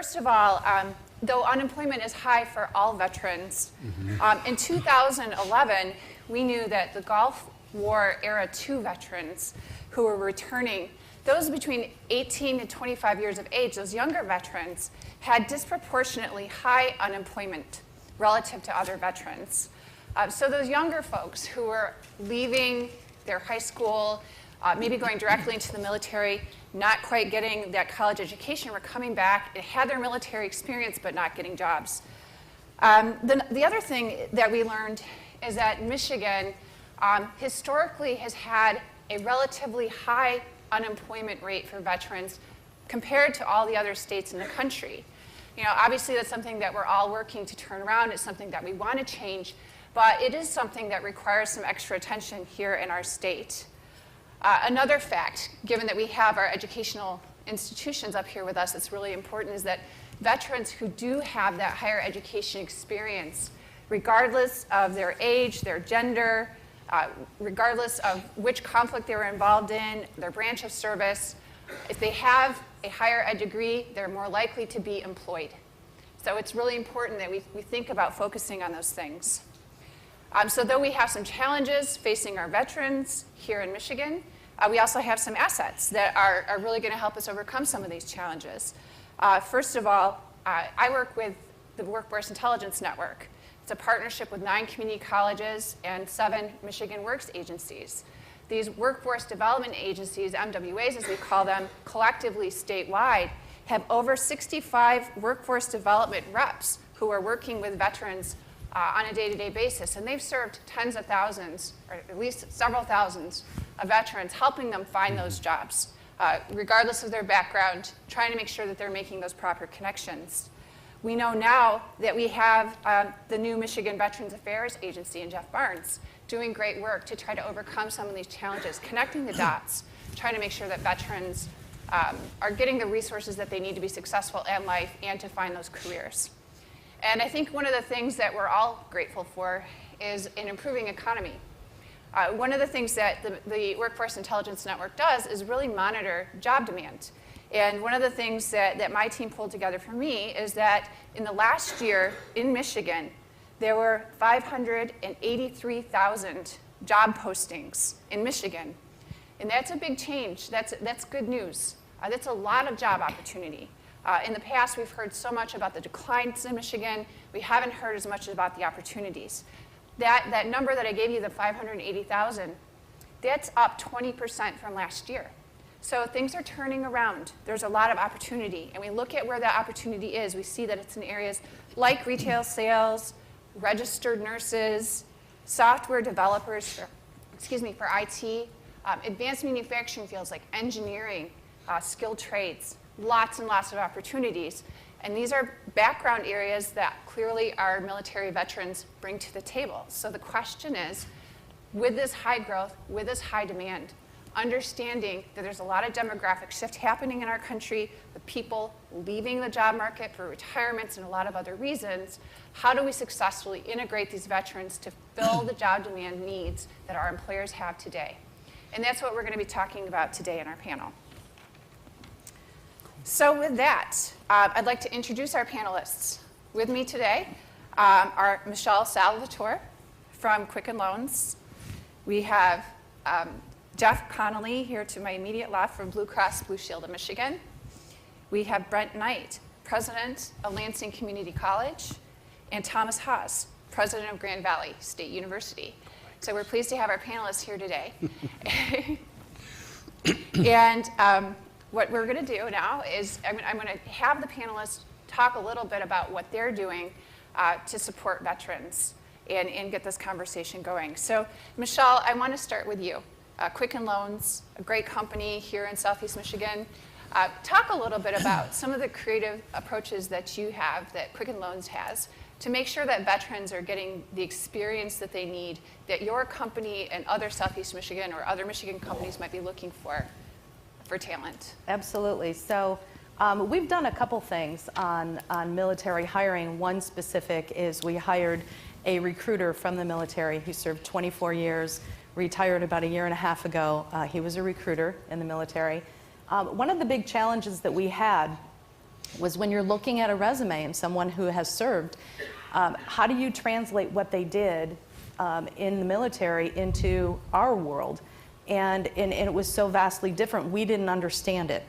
first of all, though unemployment is high for all veterans, in 2011, we knew that the Gulf War era II veterans who were returning, those between 18 and 25 years of age, those younger veterans, had disproportionately high unemployment relative to other veterans. So those younger folks who were leaving their high school, maybe going directly into the military, not quite getting that college education, were coming back and had their military experience but not getting jobs. The other thing that we learned is that Michigan historically has had a relatively high unemployment rate for veterans compared to all the other states in the country. You know, obviously that's something that we're all working to turn around. It's something that we want to change, but it is something that requires some extra attention here in our state. Another fact, given that we have our educational institutions up here with us, that's really important, is that veterans who do have that higher education experience, regardless of their age, their gender, regardless of which conflict they were involved in, their branch of service, if they have a higher ed degree, they're more likely to be employed. So it's really important that we think about focusing on those things. So though we have some challenges facing our veterans here in Michigan, we also have some assets that are really going to help us overcome some of these challenges. First of all, I work with the Workforce Intelligence Network. It's a partnership with 9 community colleges and 7 Michigan Works agencies. These workforce development agencies, MWAs as we call them, collectively statewide, have over 65 workforce development reps who are working with veterans on a day-to-day basis. And they've served tens of thousands, or at least several thousands of veterans, helping them find those jobs, regardless of their background, trying to make sure that they're making those proper connections. We know now that we have the new Michigan Veterans Affairs Agency and Jeff Barnes doing great work to try to overcome some of these challenges, connecting the dots, trying to make sure that veterans are getting the resources that they need to be successful in life and to find those careers. And I think one of the things that we're all grateful for is an improving economy. One of the things that the Workforce Intelligence Network does is really monitor job demand. And one of the things that my team pulled together for me is that in the last year in Michigan, there were 583,000 job postings in Michigan. And that's a big change. That's good news. That's a lot of job opportunity. In the past, we've heard so much about the declines in Michigan. We haven't heard as much about the opportunities. That number that I gave you, the 580,000, that's up 20% from last year. So things are turning around. There's a lot of opportunity. And we look at where that opportunity is. We see that it's in areas like retail sales, registered nurses, software developers for IT, advanced manufacturing fields like engineering, skilled trades, lots and lots of opportunities. And these are background areas that clearly our military veterans bring to the table. So the question is, with this high growth, with this high demand, understanding that there's a lot of demographic shift happening in our country with people leaving the job market for retirements and a lot of other reasons, how do we successfully integrate these veterans to fill the job demand needs that our employers have today? And that's what we're going to be talking about today in our panel. So with that, I'd like to introduce our panelists. With me today are Michelle Salvatore from Quicken Loans. We have Jeff Connolly here to my immediate left from Blue Cross Blue Shield of Michigan. We have Brent Knight, president of Lansing Community College, and Thomas Haas, president of Grand Valley State University. So we're pleased to have our panelists here today. And what we're going to do now is I'm going to have the panelists talk a little bit about what they're doing to support veterans and get this conversation going. So Michelle, I want to start with you. Quicken Loans, a great company here in Southeast Michigan. Talk a little bit about some of the creative approaches that you have, that Quicken Loans has, to make sure that veterans are getting the experience that they need, that your company and other Southeast Michigan or other Michigan companies might be looking for talent. Absolutely. So we've done a couple things on military hiring. One specific is we hired a recruiter from the military who served 24 years, retired about a year and a half ago. He was a recruiter in the military. One of the big challenges that we had was when you're looking at a resume and someone who has served, how do you translate what they did in the military into our world? And it was so vastly different, we didn't understand it.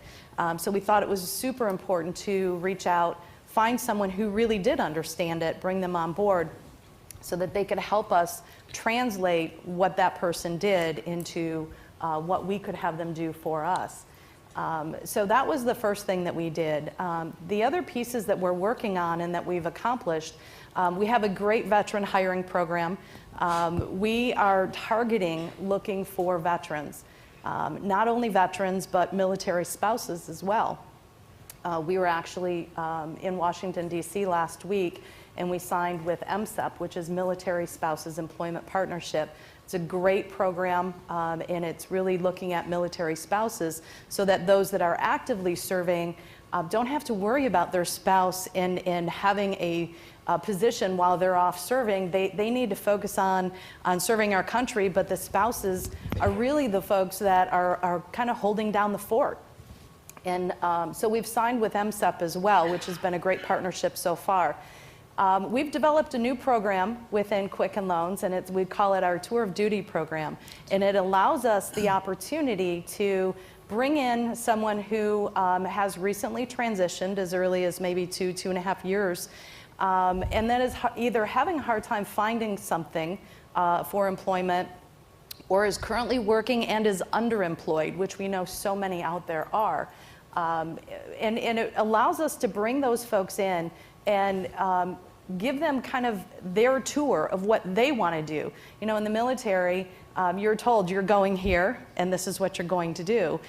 So we thought it was super important to reach out, find someone who really did understand it, bring them on board so that they could help us translate what that person did into what we could have them do for us. So that was the first thing that we did. The other pieces that we're working on and that we've accomplished, we have a great veteran hiring program. We are targeting looking for veterans, not only veterans, but military spouses as well. We were actually in Washington, D.C. last week, and we signed with MSEP, which is Military Spouses Employment Partnership. It's a great program, and it's really looking at military spouses so that those that are actively serving don't have to worry about their spouse and having a position while they're off serving. They need to focus on serving our country, but the spouses are really the folks that are kind of holding down the fort. And so we've signed with MSEP as well, which has been a great partnership so far. We've developed a new program within Quicken Loans, and we call it our Tour of Duty program. And it allows us the opportunity to bring in someone who has recently transitioned as early as maybe 2.5 years, and then is either having a hard time finding something for employment, or is currently working and is underemployed, which we know so many out there are. And it allows us to bring those folks in and give them kind of their tour of what they want to do. You know, in the military, you're told you're going here and this is what you're going to do.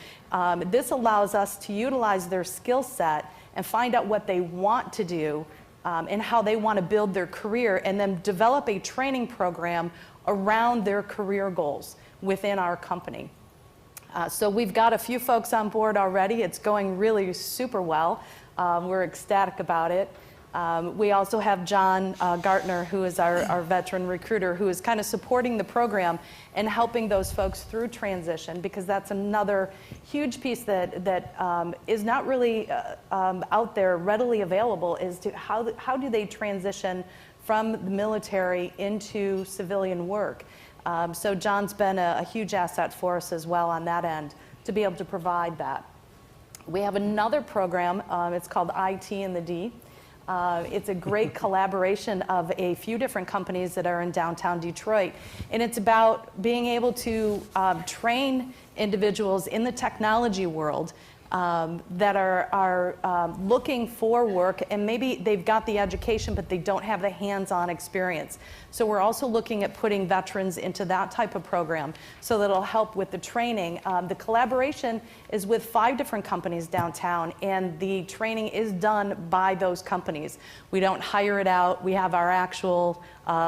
This allows us to utilize their skill set and find out what they want to do and how they want to build their career, and then develop a training program around their career goals within our company. So we've got a few folks on board already. It's going really super well. We're ecstatic about it. We also have John Gartner, who is our veteran recruiter, who is kind of supporting the program and helping those folks through transition, because that's another huge piece that is not really out there readily available, is to how do they transition from the military into civilian work. So John's been a huge asset for us as well on that end to be able to provide that. We have another program, it's called IT in the D. It's a great collaboration of a few different companies that are in downtown Detroit. And it's about being able to train individuals in the technology world that are looking for work, and maybe they've got the education, but they don't have the hands-on experience. So we're also looking at putting veterans into that type of program so that it'll help with the training. The collaboration is with 5 different companies downtown, and the training is done by those companies. We don't hire it out. We have our actual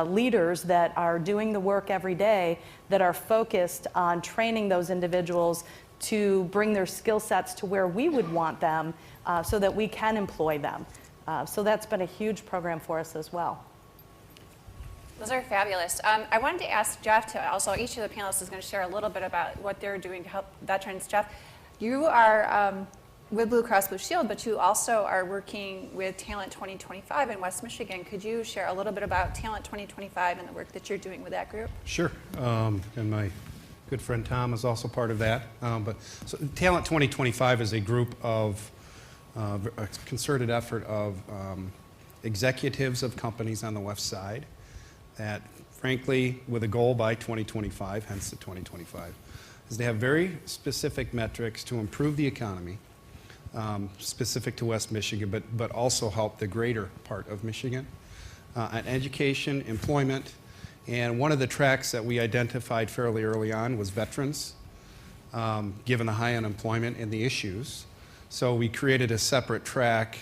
leaders that are doing the work every day that are focused on training those individuals to bring their skill sets to where we would want them so that we can employ them. So that's been a huge program for us as well. Those are fabulous. I wanted to ask Jeff to also, each of the panelists is going to share a little bit about what they're doing to help veterans. Jeff, you are with Blue Cross Blue Shield, but you also are working with Talent 2025 in West Michigan. Could you share a little bit about Talent 2025 and the work that you're doing with that group? Sure. And my good friend Tom is also part of that. So Talent 2025 is a group of a concerted effort of executives of companies on the west side that, frankly, with a goal by 2025, hence the 2025, is they have very specific metrics to improve the economy, specific to West Michigan, but also help the greater part of Michigan, on education, employment. And one of the tracks that we identified fairly early on was veterans, given the high unemployment and the issues. So we created a separate track,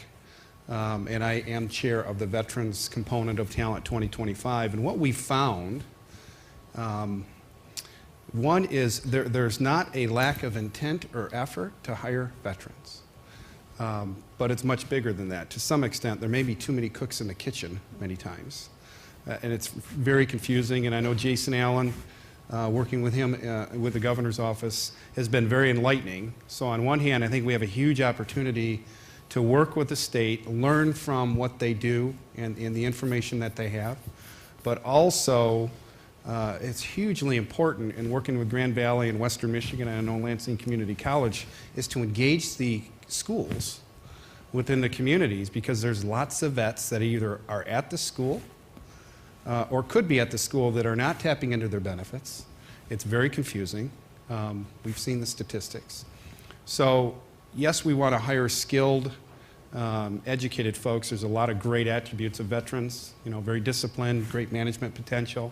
and I am chair of the veterans component of Talent 2025. And what we found, one is there's not a lack of intent or effort to hire veterans, but it's much bigger than that. To some extent, there may be too many cooks in the kitchen many times. And it's very confusing, and I know Jason Allen, working with him with the governor's office, has been very enlightening. So on one hand, I think we have a huge opportunity to work with the state, learn from what they do and the information that they have, but also it's hugely important in working with Grand Valley and Western Michigan, and I know Lansing Community College, is to engage the schools within the communities, because there's lots of vets that either are at the school or could be at the school that are not tapping into their benefits. It's very confusing. We've seen the statistics. So yes, we want to hire skilled, educated folks. There's a lot of great attributes of veterans, very disciplined, great management potential.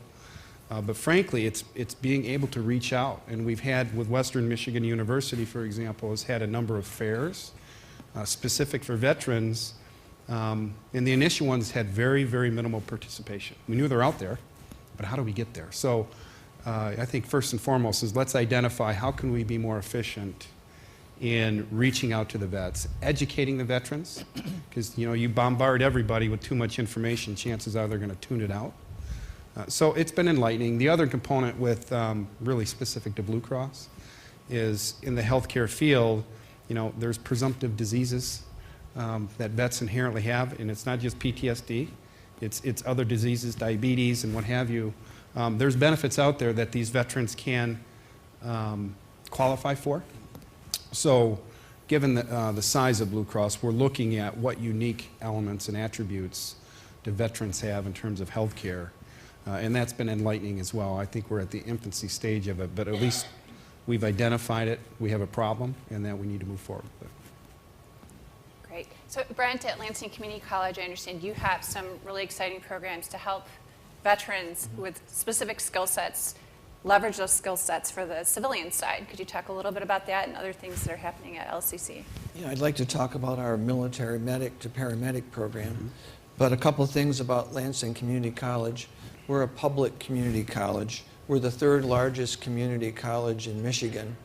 But frankly, it's being able to reach out. And we've had, with Western Michigan University, for example, has had a number of fairs specific for veterans. And the initial ones had very, very minimal participation. We knew they're out there, but how do we get there? So I think first and foremost is let's identify how can we be more efficient in reaching out to the vets, educating the veterans, because you bombard everybody with too much information, chances are they're going to tune it out. So it's been enlightening. The other component with really specific to Blue Cross is in the healthcare field, there's presumptive diseases that vets inherently have, and it's not just PTSD, it's other diseases, diabetes and what have you. There's benefits out there that these veterans can qualify for. So given the size of Blue Cross, we're looking at what unique elements and attributes do veterans have in terms of health care. And that's been enlightening as well. I think we're at the infancy stage of it, but at least we've identified it, we have a problem, and that we need to move forward with it. Great. So Brent, at Lansing Community College, I understand you have some really exciting programs to help veterans with specific skill sets leverage those skill sets for the civilian side. Could you talk a little bit about that and other things that are happening at LCC? Yeah, I'd like to talk about our military medic to paramedic program, but a couple of things about Lansing Community College. We're a public community college. We're the third largest community college in Michigan.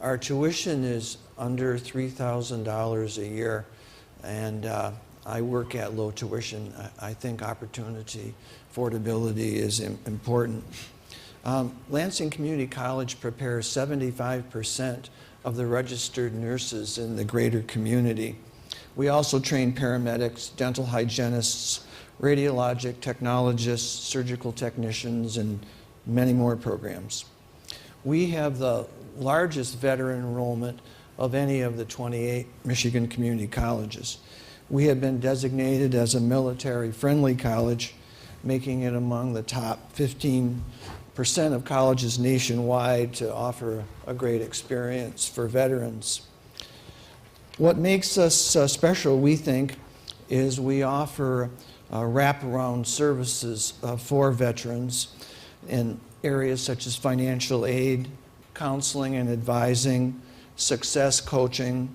Our tuition is under $3,000 a year, and I work at low tuition. I think opportunity, affordability is important. Lansing Community College prepares 75% of the registered nurses in the greater community. We also train paramedics, dental hygienists, radiologic technologists, surgical technicians, and many more programs. We have the largest veteran enrollment of any of the 28 Michigan community colleges. We have been designated as a military-friendly college, making it among the top 15% of colleges nationwide to offer a great experience for veterans. What makes us special, we think, is we offer wraparound services for veterans in areas such as financial aid, counseling and advising, success coaching,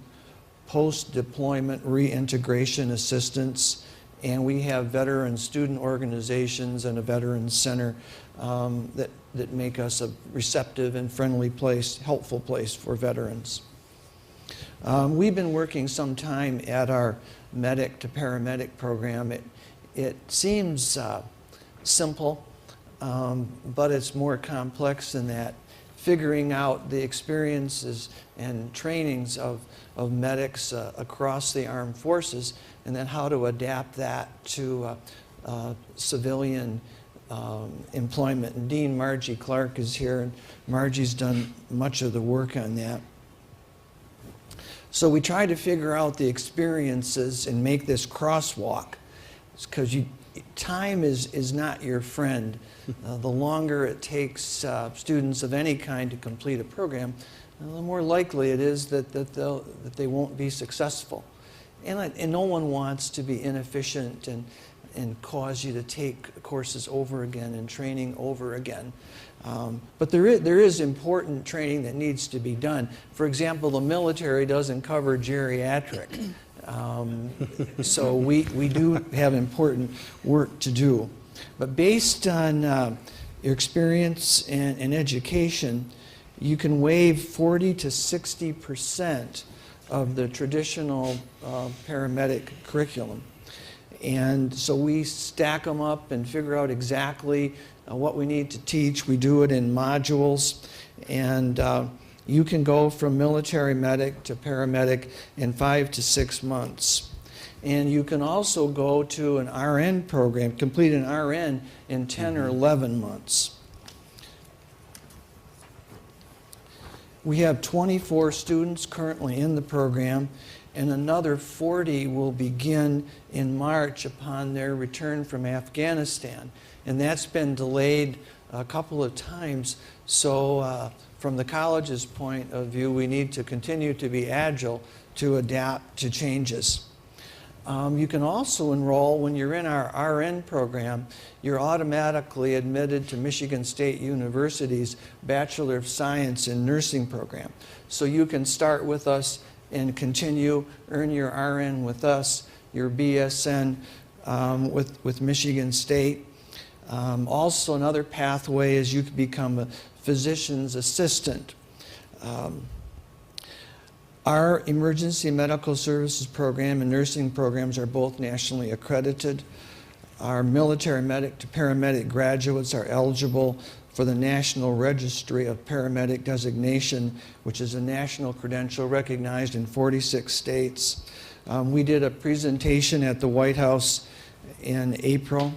post-deployment reintegration assistance, and we have veteran student organizations and a veterans center that make us a receptive and friendly place, helpful place for veterans. We've been working some time at our medic to paramedic program. It seems simple, but it's more complex than that. Figuring out the experiences and trainings of medics across the armed forces, and then how to adapt that to civilian employment. And Dean Margie Clark is here, and Margie's done much of the work on that. So we try to figure out the experiences and make this crosswalk, because time is not your friend. The longer it takes students of any kind to complete a program, the more likely it is that they won't be successful. And no one wants to be inefficient and cause you to take courses over again and training over again. But there is important training that needs to be done. For example, the military doesn't cover geriatric. So we do have important work to do. But based on your experience and education, you can waive 40 to 60% of the traditional paramedic curriculum. And so we stack them up and figure out exactly what we need to teach. We do it in modules, and You can go from military medic to paramedic in 5 to 6 months. And you can also go to an RN program, complete an RN in 10 or 11 months. We have 24 students currently in the program, and another 40 will begin in March upon their return from Afghanistan. And that's been delayed a couple of times, so from the college's point of view, we need to continue to be agile to adapt to changes. You can also enroll, when you're in our RN program, you're automatically admitted to Michigan State University's Bachelor of Science in Nursing program. So you can start with us and continue, earn your RN with us, your BSN with Michigan State. Also, another pathway is you can become a physician's assistant. Our emergency medical services program and nursing programs are both nationally accredited. Our military medic to paramedic graduates are eligible for the National Registry of Paramedic Designation, which is a national credential recognized in 46 states. We did a presentation at the White House in April,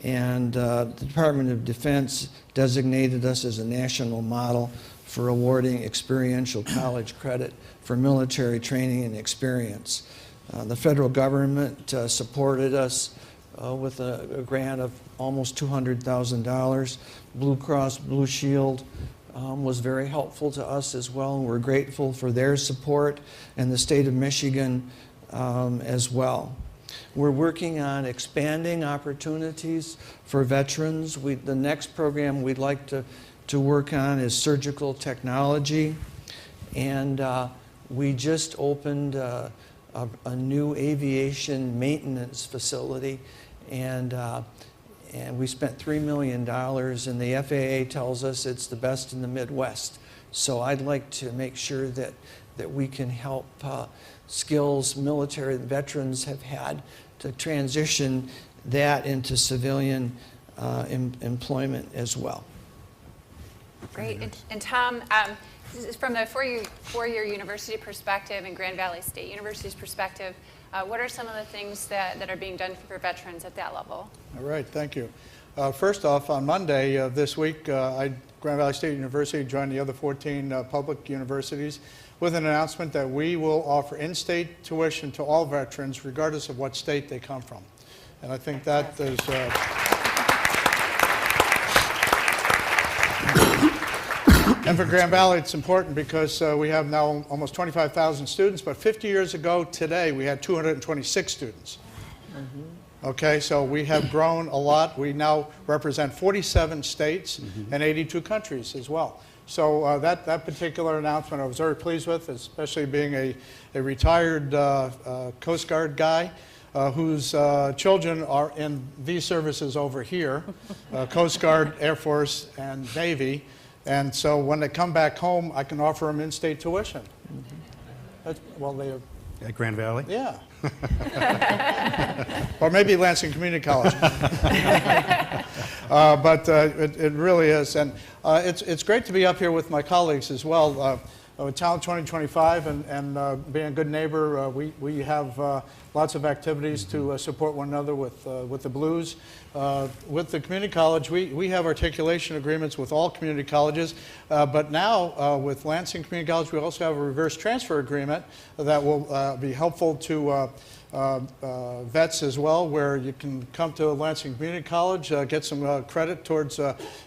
and the Department of Defense designated us as a national model for awarding experiential college credit for military training and experience. The federal government supported us with a grant of almost $200,000. Blue Cross Blue Shield was very helpful to us as well, and we're grateful for their support, and the state of Michigan as well. We're working on expanding opportunities for veterans. The next program we'd like to work on is surgical technology, and we just opened a new aviation maintenance facility, and we spent $3 million, and the FAA tells us it's the best in the Midwest. So I'd like to make sure that we can help skills military veterans have had to transition that into civilian employment as well. Great. And Tom, from the four-year university perspective and Grand Valley State University's perspective, what are some of the things that are being done for veterans at that level? All right, thank you. First off, on Monday of this week, Grand Valley State University joined the other 14 public universities with an announcement that we will offer in-state tuition to all veterans, regardless of what state they come from. And I think that is... And for Grand Valley, it's important because we have now almost 25,000 students, but 50 years ago today, we had 226 students. Okay, so we have grown a lot. We now represent 47 states and 82 countries as well. So that particular announcement I was very pleased with, especially being a retired Coast Guard guy whose children are in these services over here, Coast Guard, Air Force, and Navy. And so when they come back home, I can offer them in-state tuition. Well, they are... At Grand Valley? Yeah. Or maybe Lansing Community College. But it really is. And it's great to be up here with my colleagues as well. With Talent 2025 and being a good neighbor, we have lots of activities to support one another with the Blues. With the community college, we have articulation agreements with all community colleges, but now with Lansing Community College, we also have a reverse transfer agreement that will be helpful to vets as well, where you can come to Lansing Community College, get some credit towards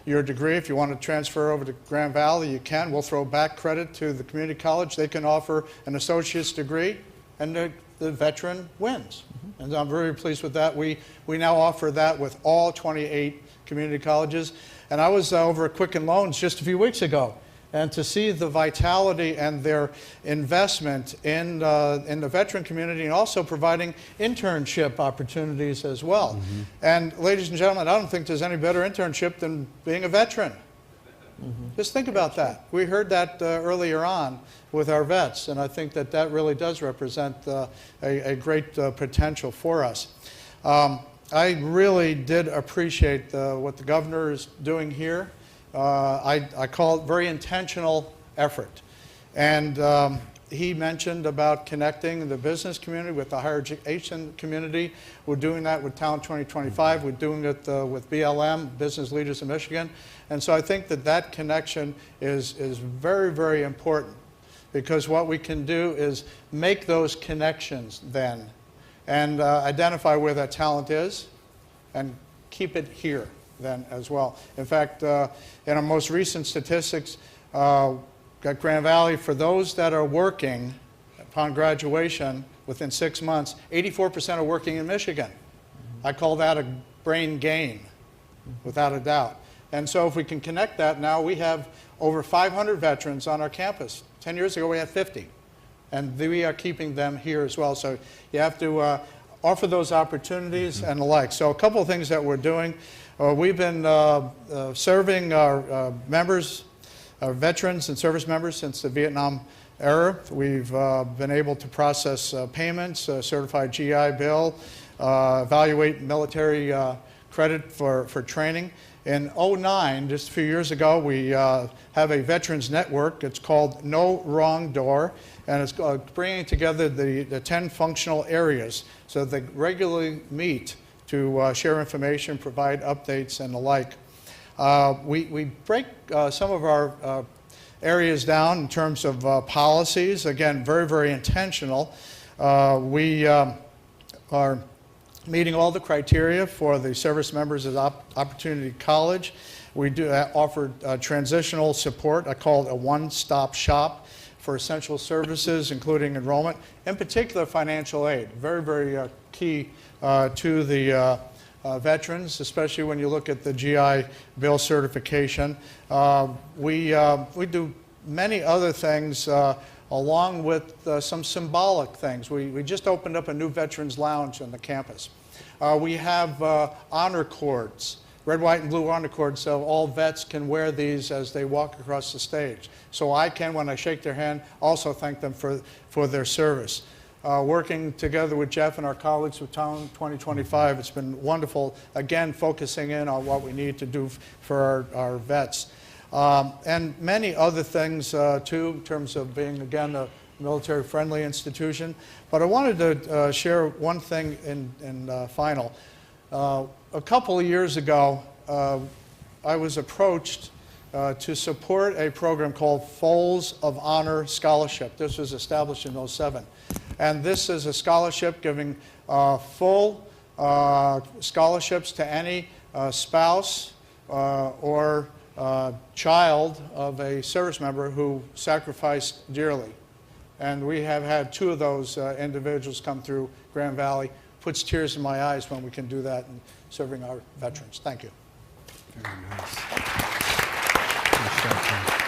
your degree. If you want to transfer over to Grand Valley, you can. We'll throw back credit to the community college. They can offer an associate's degree, and the veteran wins. And I'm very pleased with that. We now offer that with all 28 community colleges. And I was over at Quicken Loans just a few weeks ago, and to see the vitality and their investment in the veteran community, and also providing internship opportunities as well. And ladies and gentlemen, I don't think there's any better internship than being a veteran. Just think about that. We heard that earlier on with our vets, and I think that really does represent a great potential for us. I really did appreciate what the governor is doing here. I call it very intentional effort. And he mentioned about connecting the business community with the higher education community. We're doing that with Talent 2025. We're doing it with BLM, Business Leaders of Michigan. And so I think that that connection is very, very important, because what we can do is make those connections then and identify where that talent is and keep it here then as well. In fact, in our most recent statistics, at Grand Valley, for those that are working upon graduation within 6 months, 84% are working in Michigan. I call that a brain gain, without a doubt. And so if we can connect that, now we have over 500 veterans on our campus. 10 years ago, we had 50. And we are keeping them here as well. So you have to offer those opportunities and the like. So a couple of things that we're doing. We've been serving our members, our veterans and service members since the Vietnam era. We've been able to process payments, certified GI Bill, evaluate military credit for training. In 2009, just a few years ago, we have a veterans network. It's called No Wrong Door, and it's bringing together the 10 functional areas so they regularly meet to share information, provide updates, and the like. We break some of our areas down in terms of policies. Again, very, very intentional. We are meeting all the criteria for the service members at Opportunity College. We do offer transitional support. I call it a one-stop shop for essential services, including enrollment, in particular financial aid. Very, very key to the veterans, especially when you look at the GI Bill certification. We do many other things along with some symbolic things. We just opened up a new Veterans Lounge on the campus. We have honor cords, red, white, and blue honor cords, so all vets can wear these as they walk across the stage. So I can, when I shake their hand, also thank them for their service. Working together with Jeff and our colleagues with Talent 2025, it's been wonderful, again, focusing in on what we need to do for our vets. And many other things, too, in terms of being, again, a military-friendly institution. But I wanted to share one thing in final. A couple of years ago, I was approached to support a program called Folds of Honor Scholarship. This was established in 2007. And this is a scholarship giving full scholarships to any spouse or child of a service member who sacrificed dearly. And we have had 2 of those individuals come through Grand Valley. Puts tears in my eyes when we can do that in serving our veterans. Thank you. Very nice. Nice job, Tom.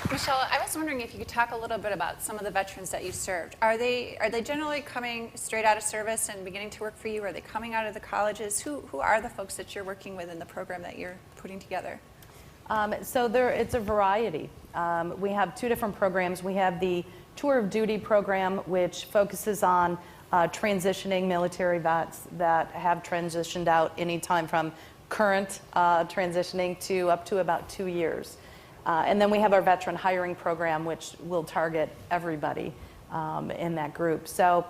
Michelle, I was wondering if you could talk a little bit about some of the veterans that you served. Are they generally coming straight out of service and beginning to work for you? Are they coming out of the colleges? Who are the folks that you're working with in the program that you're putting together? So it's a variety. We have 2 different programs. We have the Tour of Duty program, which focuses on transitioning military vets that have transitioned out anytime from current transitioning to up to about 2 years. And then we have our veteran hiring program, which will target everybody in that group. So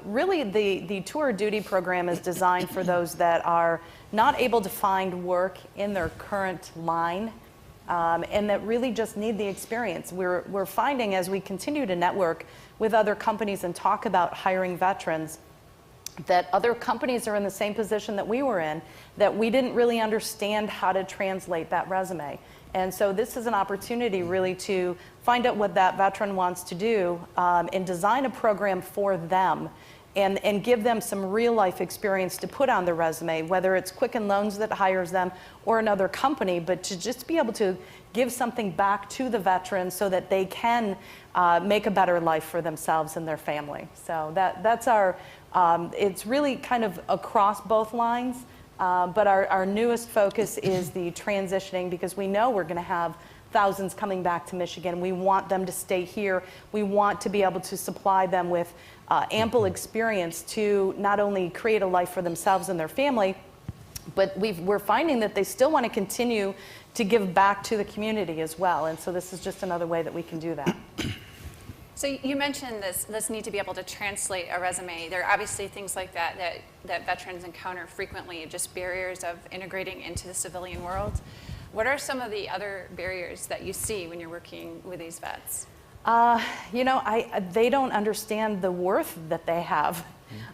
really the Tour of Duty program is designed for those that are not able to find work in their current line and that really just need the experience. We're finding as we continue to network with other companies and talk about hiring veterans that other companies are in the same position that we were in, that we didn't really understand how to translate that resume. And so this is an opportunity really to find out what that veteran wants to do and design a program for them and give them some real life experience to put on their resume, whether it's Quicken Loans that hires them or another company, but to just be able to give something back to the veteran so that they can make a better life for themselves and their family. So that's our, it's really kind of across both lines. But our newest focus is the transitioning, because we know we're going to have thousands coming back to Michigan. We want them to stay here. We want to be able to supply them with ample experience to not only create a life for themselves and their family, but we're finding that they still want to continue to give back to the community as well. And so this is just another way that we can do that. So you mentioned this need to be able to translate a resume. There are obviously things like that veterans encounter frequently, just barriers of integrating into the civilian world. What are some of the other barriers that you see when you're working with these vets? You know, they don't understand the worth that they have.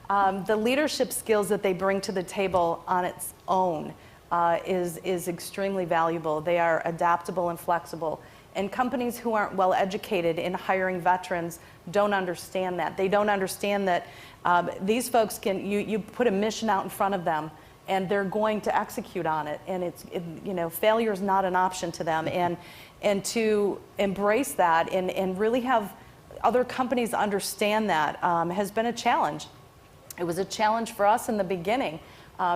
The leadership skills that they bring to the table on its own is extremely valuable. They are adaptable and flexible. And companies who aren't well educated in hiring veterans don't understand that. They don't understand that these folks you put a mission out in front of them and they're going to execute on it. And you know, failure is not an option to them. And to embrace that and really have other companies understand that has been a challenge. It was a challenge for us in the beginning,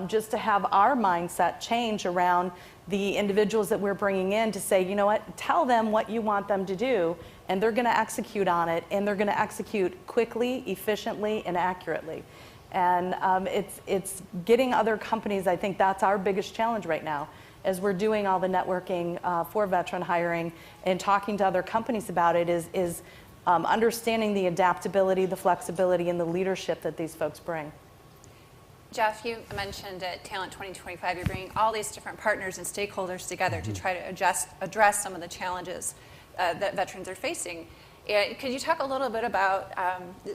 just to have our mindset change around the individuals that we're bringing in to say, you know what, tell them what you want them to do, and they're going to execute on it, and they're going to execute quickly, efficiently, and accurately. And it's getting other companies. I think that's our biggest challenge right now, as we're doing all the networking for veteran hiring and talking to other companies about it, is understanding the adaptability, the flexibility, and the leadership that these folks bring. Jeff, you mentioned at Talent 2025, you're bringing all these different partners and stakeholders together to try to address some of the challenges that veterans are facing. Could you talk a little bit about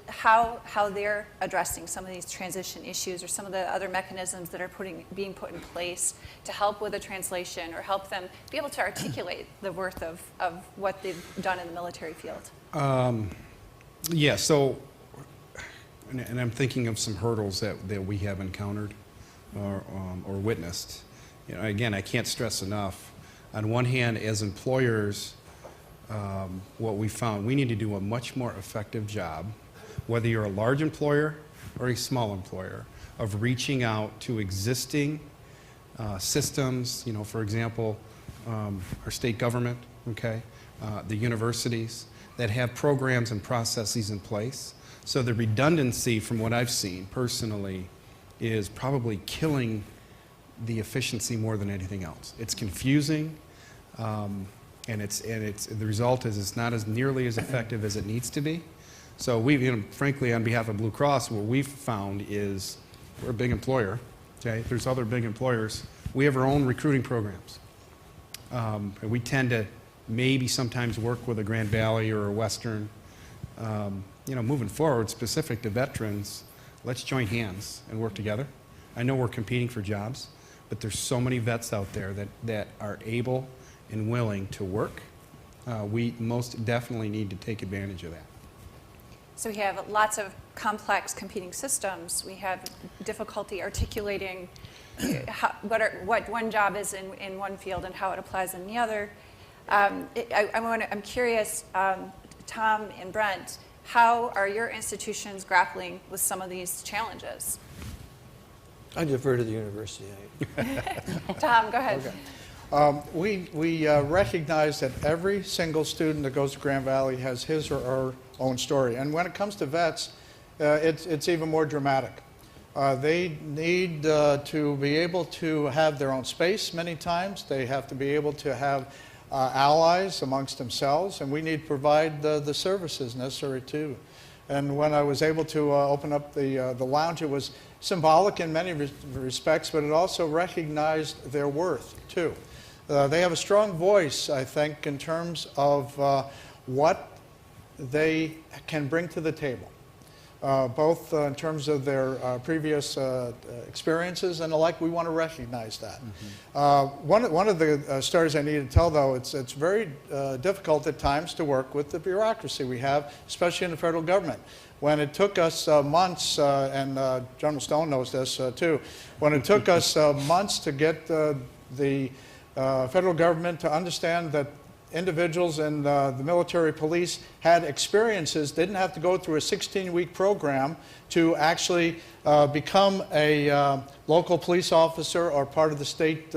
how they're addressing some of these transition issues or some of the other mechanisms that are being put in place to help with the translation or help them be able to articulate the worth of what they've done in the military field? Yeah, so, and I'm thinking of some hurdles that we have encountered or witnessed. You know, again, I can't stress enough. On one hand, as employers, what we found, we need to do a much more effective job, whether you're a large employer or a small employer, of reaching out to existing systems, you know, for example, our state government, okay, the universities that have programs and processes in place. So the redundancy, from what I've seen personally, is probably killing the efficiency more than anything else. It's confusing. And the result is it's not as nearly as effective as it needs to be. So we, you know, frankly, on behalf of Blue Cross, what we've found is we're a big employer. Okay, there's other big employers. We have our own recruiting programs, and we tend to maybe sometimes work with a Grand Valley or a Western. You know, moving forward, specific to veterans, let's join hands and work together. I know we're competing for jobs, but there's so many vets out there that are able and willing to work. We most definitely need to take advantage of that. So we have lots of complex competing systems. We have difficulty articulating what one job is in one field and how it applies in the other. I'm curious, Tom and Brent, how are your institutions grappling with some of these challenges? I defer to the university. Tom, go ahead. Okay. We recognize that every single student that goes to Grand Valley has his or her own story. And when it comes to vets, it's even more dramatic. They need to be able to have their own space many times. They have to be able to have allies amongst themselves, and we need to provide the services necessary too. And when I was able to open up the lounge, it was symbolic in many respects, but it also recognized their worth too. They have a strong voice, I think, in terms of what they can bring to the table, both in terms of their previous experiences and the like. We want to recognize that. Mm-hmm. One of the stories I need to tell, though, it's very difficult at times to work with the bureaucracy we have, especially in the federal government. When it took us months, and General Stone knows this too, when it took us months to get the federal government to understand that individuals in the military police had experiences, didn't have to go through a 16-week program to actually become a local police officer or part of the state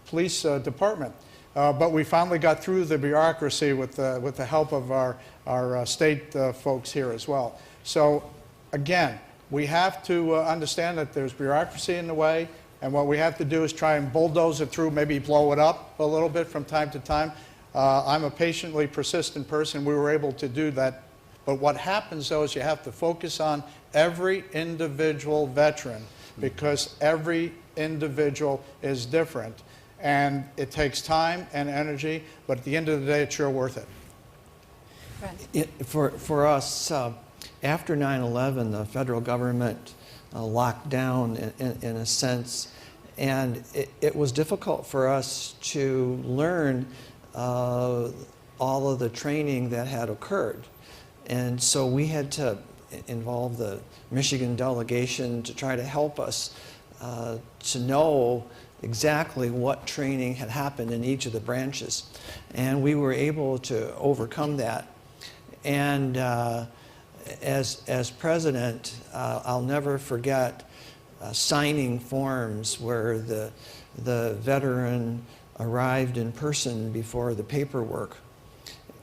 police department. But we finally got through the bureaucracy with the help of our state folks here as well. So again, we have to understand that there's bureaucracy in the way. And what we have to do is try and bulldoze it through, maybe blow it up a little bit from time to time. I'm a patiently persistent person. We were able to do that. But what happens, though, is you have to focus on every individual veteran, because every individual is different. And it takes time and energy, but at the end of the day, it's sure worth it. For us, after 9/11, the federal government locked down in a sense, and it was difficult for us to learn all of the training that had occurred. And so we had to involve the Michigan delegation to try to help us to know exactly what training had happened in each of the branches. And we were able to overcome that. And as president, I'll never forget signing forms where the veteran arrived in person before the paperwork.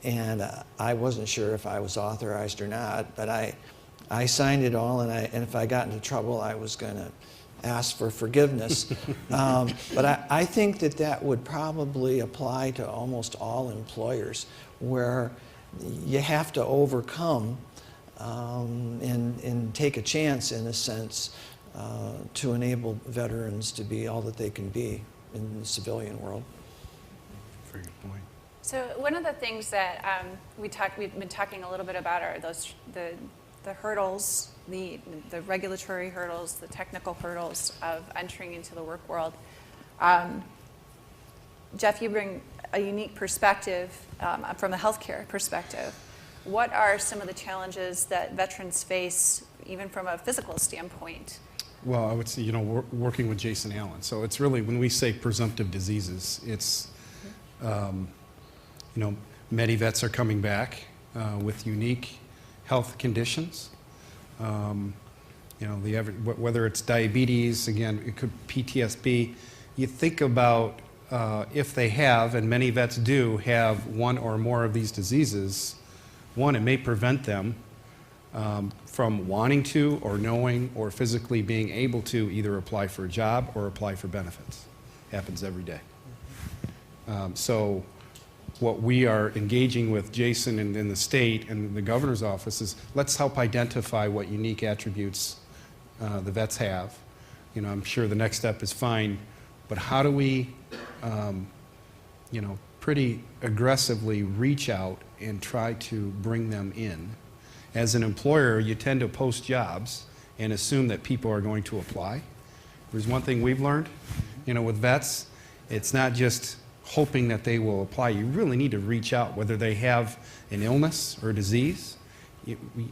And I wasn't sure if I was authorized or not, but I signed it all, and if I got into trouble, I was going to ask for forgiveness. But I think that would probably apply to almost all employers, where you have to overcome and take a chance, in a sense, to enable veterans to be all that they can be in the civilian world. Very good point. So one of the things that we've been talking a little bit about are the hurdles, the regulatory hurdles, the technical hurdles of entering into the work world. Jeff, you bring a unique perspective from a healthcare perspective. What are some of the challenges that veterans face, even from a physical standpoint? Well, I would say, working with Jason Allen. So it's really, when we say presumptive diseases, it's, many vets are coming back with unique health conditions. Whether it's diabetes, again, it could PTSD. You think about if they have, and many vets do, have one or more of these diseases, one, it may prevent them from wanting to, or knowing, or physically being able to either apply for a job or apply for benefits. Happens every day. So what we are engaging with Jason and in the state and the governor's office is, let's help identify what unique attributes the vets have. I'm sure the next step is fine, but how do we, pretty aggressively reach out and try to bring them in? As an employer, you tend to post jobs and assume that people are going to apply. There's one thing we've learned, with vets, it's not just hoping that they will apply. You really need to reach out, whether they have an illness or a disease.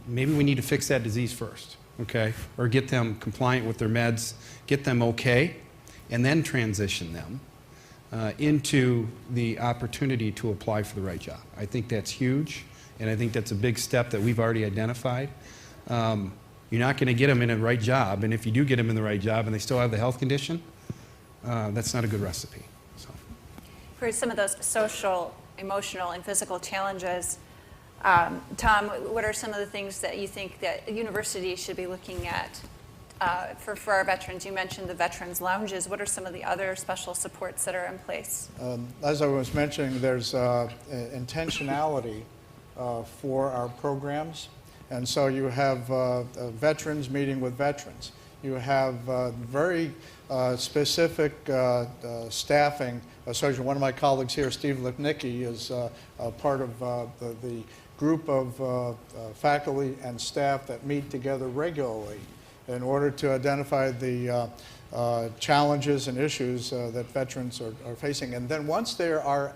Maybe we need to fix that disease first, okay? Or get them compliant with their meds, get them okay, and then transition them into the opportunity to apply for the right job. I think that's huge, and I think that's a big step that we've already identified. You're not going to get them in the right job, and if you do get them in the right job and they still have the health condition, that's not a good recipe. So. For some of those social, emotional, and physical challenges, Tom, what are some of the things that you think that universities should be looking at for our veterans? You mentioned the veterans lounges. What are some of the other special supports that are in place? As I was mentioning, there's intentionality for our programs. And so you have veterans meeting with veterans. You have very specific staffing. So one of my colleagues here, Steve Lipnicki, is part of the group of faculty and staff that meet together regularly in order to identify the challenges and issues that veterans are facing. And then once they are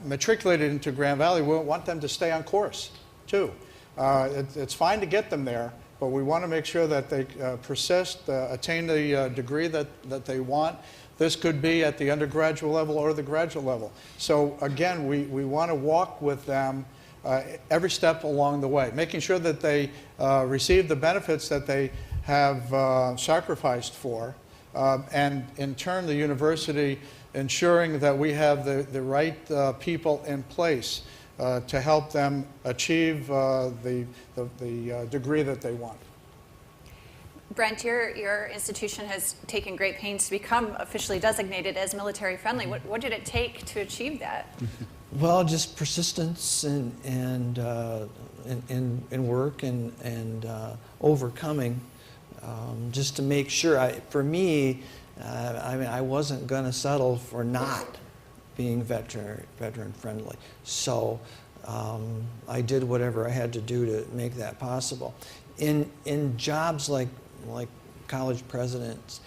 matriculated into Grand Valley, we want them to stay on course, too. It's fine to get them there, but we want to make sure that they persist, attain the degree that they want. This could be at the undergraduate level or the graduate level. So again, we want to walk with them every step along the way, making sure that they receive the benefits that they have sacrificed for, and in turn the university ensuring that we have the right people in place to help them achieve the degree that they want. Brent, your institution has taken great pains to become officially designated as military friendly. What did it take to achieve that? Well, just persistence and work and overcoming, just to make sure. For me, I mean, I wasn't going to settle for not being veteran friendly. So I did whatever I had to do to make that possible. In jobs like college presidents,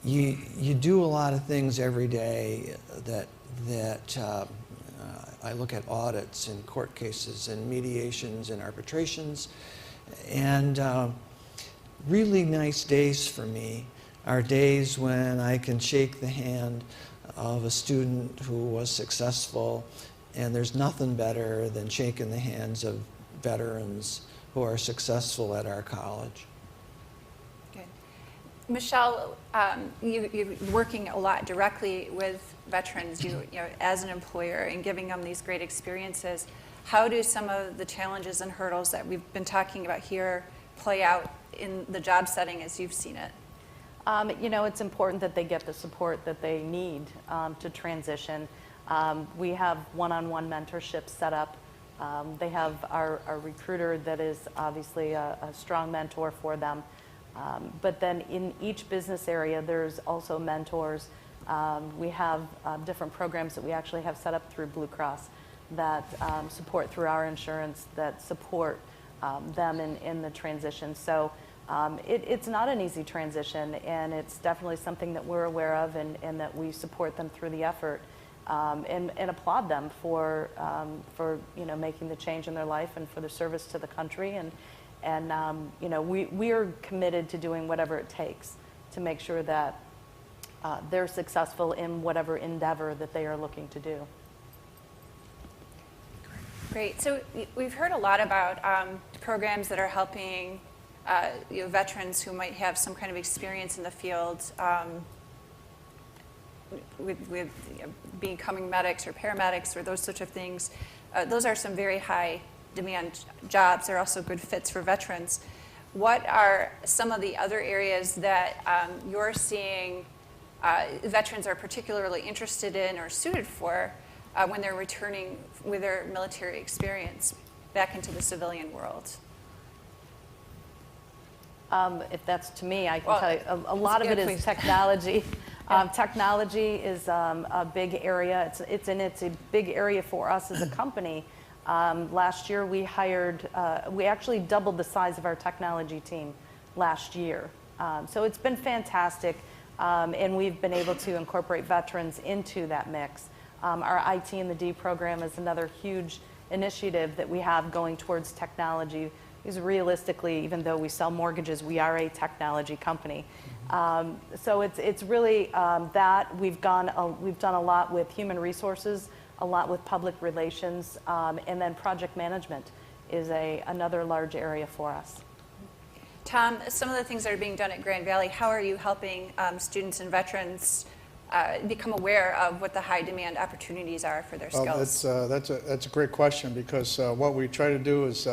you do a lot of things every day that I look at audits and court cases and mediations and arbitrations, and really nice days for me are days when I can shake the hand of a student who was successful, and there's nothing better than shaking the hands of veterans who are successful at our college. Good. Michelle, you're working a lot directly with veterans, you know, as an employer and giving them these great experiences. How do some of the challenges and hurdles that we've been talking about here play out in the job setting as you've seen it? You know, it's important that they get the support that they need to transition. We have one-on-one mentorship set up. They have our recruiter that is obviously a strong mentor for them. But then in each business area, there's also mentors. We have different programs that we actually have set up through Blue Cross that support through our insurance, that support them in the transition. So it's not an easy transition, and it's definitely something that we're aware of and that we support them through the effort. And applaud them for you know, making the change in their life and for their service to the country, and you know, we are committed to doing whatever it takes to make sure that they're successful in whatever endeavor that they are looking to do. Great. So we've heard a lot about programs that are helping you know, veterans who might have some kind of experience in the field with you know, becoming medics or paramedics or those sorts of things. Those are some very high demand jobs. They're also good fits for veterans. What are some of the other areas that you're seeing veterans are particularly interested in or suited for when they're returning with their military experience back into the civilian world? If that's to me, I can Well, tell you a lot of it please. is technology. Yeah. Technology is a big area. It's a big area for us as a company. Last year we hired, we actually doubled the size of our technology team last year. So it's been fantastic, and we've been able to incorporate veterans into that mix. Our IT and the D program is another huge initiative that we have going towards technology. Because realistically, even though we sell mortgages, we are a technology company. So it's really that we've done a lot with human resources, a lot with public relations, and then project management is another large area for us. Tom, some of the things that are being done at Grand Valley, how are you helping students and veterans become aware of what the high demand opportunities are for their skills? That's a great question, because what we try to do is,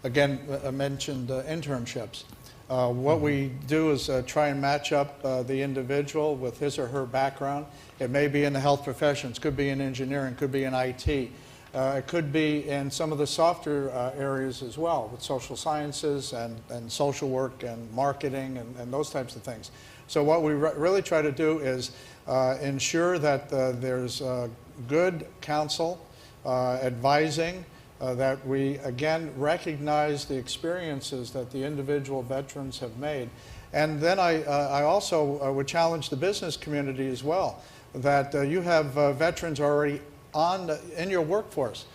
again, I mentioned internships. What we do is try and match up the individual with his or her background. It may be in the health professions, could be in engineering, could be in IT. It could be in some of the softer areas as well, with social sciences and social work and marketing and those types of things. So what we really try to do is ensure that there's good counsel, advising, that we, again, recognize the experiences that the individual veterans have made. And then I also would challenge the business community as well, that you have veterans already in your workforce.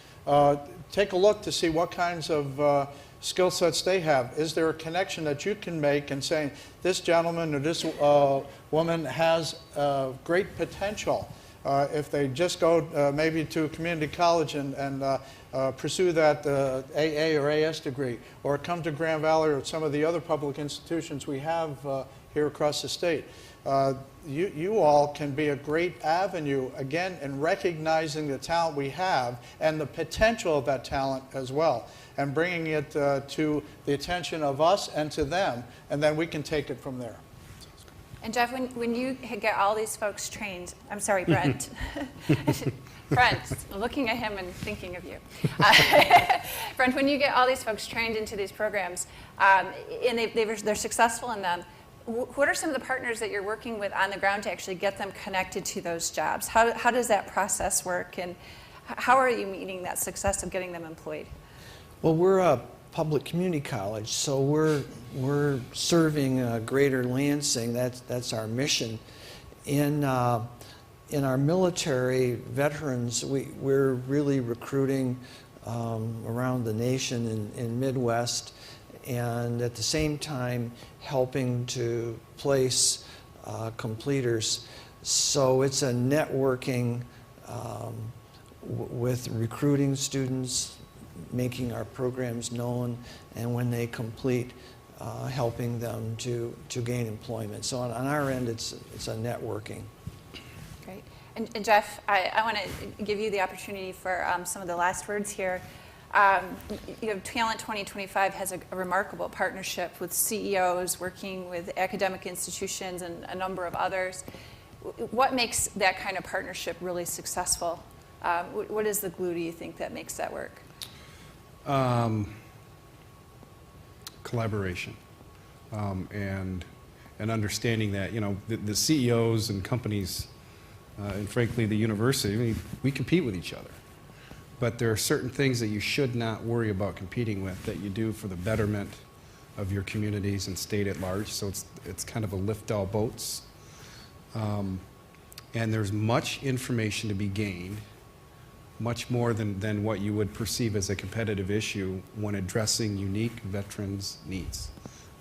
Take a look to see what kinds of skill sets they have. Is there a connection that you can make in saying, this gentleman or this woman has great potential? If they just go maybe to a community college and pursue that AA or AS degree, or come to Grand Valley or some of the other public institutions we have here across the state. You all can be a great avenue, again, in recognizing the talent we have and the potential of that talent as well. and bringing it to the attention of us and to them, and then we can take it from there. And Jeff, when you get all these folks trained, I'm sorry, Brent. Brent, looking at him and thinking of you. Brent, when you get all these folks trained into these programs, and they're successful in them, what are some of the partners that you're working with on the ground to actually get them connected to those jobs? How does that process work, and how are you meeting that success of getting them employed? Well, we're a public community college, so we're serving Greater Lansing. That's our mission. In our military veterans, we're really recruiting around the nation in Midwest, and at the same time helping to place completers. So it's a networking with recruiting students, making our programs known, and when they complete, helping them to gain employment. So on our end, it's a networking. Great. And Jeff, I want to give you the opportunity for some of the last words here. Talent 2025 has a remarkable partnership with CEOs, working with academic institutions and a number of others. What makes that kind of partnership really successful? What is the glue, do you think, that makes that work? Collaboration, and understanding that, the CEOs and companies, and frankly the university, we compete with each other. But there are certain things that you should not worry about competing with that you do for the betterment of your communities and state at large. So it's kind of a lift all boats. And there's much information to be gained, much more than what you would perceive as a competitive issue when addressing unique veterans' needs.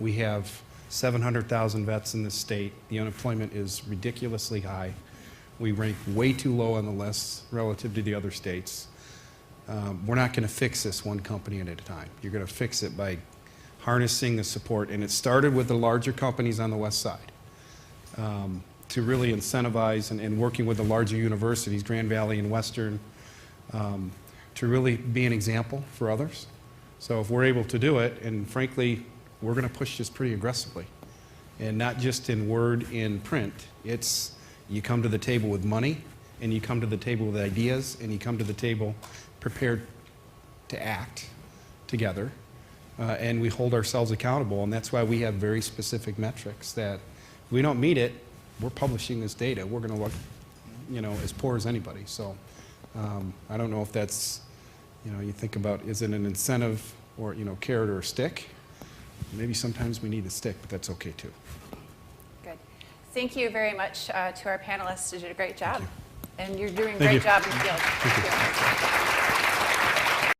We have 700,000 vets in this state. The unemployment is ridiculously high. We rank way too low on the list relative to the other states. We're not going to fix this one company at a time. You're going to fix it by harnessing the support, and it started with the larger companies on the west side to really incentivize and working with the larger universities, Grand Valley and Western, to really be an example for others. So if we're able to do it, and frankly, we're going to push this pretty aggressively, and not just in word, in print. It's you come to the table with money, and you come to the table with ideas, and you come to the table prepared to act together, and we hold ourselves accountable, and that's why we have very specific metrics that if we don't meet it, we're publishing this data. We're going to look, as poor as anybody. So I don't know if that's, you think about, is it an incentive or, carrot or a stick? Maybe sometimes we need a stick, but that's okay too. Good. Thank you very much to our panelists. You did a great job. And you're doing a Thank great you. job in the field. Thank you.